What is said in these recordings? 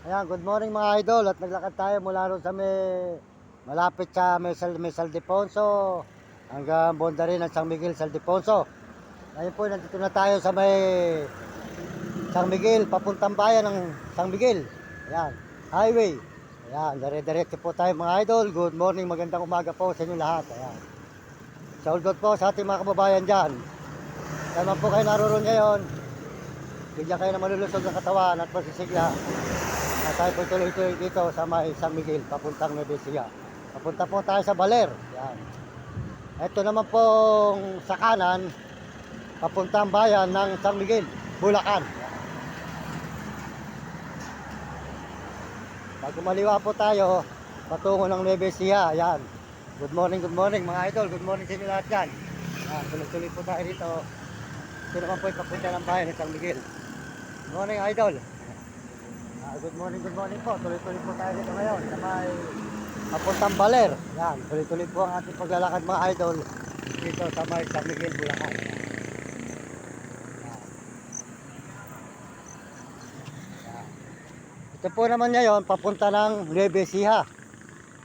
Ayan, good morning mga idol. At naglakad tayo mula ron sa malapit sa may Saldeponso hanggang bonda rin ng San Miguel Saldeponso. Ngayon po, nandito na tayo sa may San Miguel, papuntang bayan ng San Miguel. Ayan, highway. Ayan, dire-diretso po tayo mga idol. Good morning, magandang umaga po sa inyo lahat. Ayan. Shoutout po sa ating mga kababayan dyan. Kaya man po kayo naroon ngayon, bigyan kayo na malulusog ng katawan at pagsisigla. Tayo po tuloy-tuloy dito sa may San Miguel, papuntang Nueva Ecija. Papunta po tayo sa Baler. Yan. Ito naman pong sa kanan, papuntang bayan ng San Miguel, Bulacan. Yan. Pag kumaliwa po tayo, patungo ng Nueva Ecija. Yan. Good morning mga idol. Good morning sa inyo lahat yan. Yan. Tuloy-tuloy po tayo dito. Ito naman po yung papunta ng bayan ng San Miguel. Good morning idol. Good morning po. Tuloy-tuloy po tayo dito ngayon sa may papuntang Baler. Yan, tuloy-tuloy po ang ating paglalakad mga idol dito sa may San Miguel, Bulacan. Yan. Yan. Ito po naman ngayon papunta ng Nueva Ecija.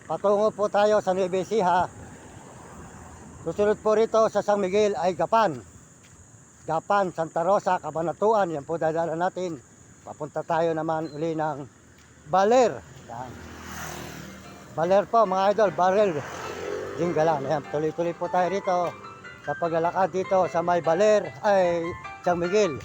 Patungo po tayo sa Nueva Ecija. Susunod po rito sa San Miguel ay Gapan, Santa Rosa, Cabanatuan. Yan po dadaanan natin. Papunta tayo naman uli ng Baler. Yan. Baler po mga idol, Baler. Jinggalan. Ayan, tuloy-tuloy po tayo rito sa paglalakad dito sa may Baler ay San Miguel.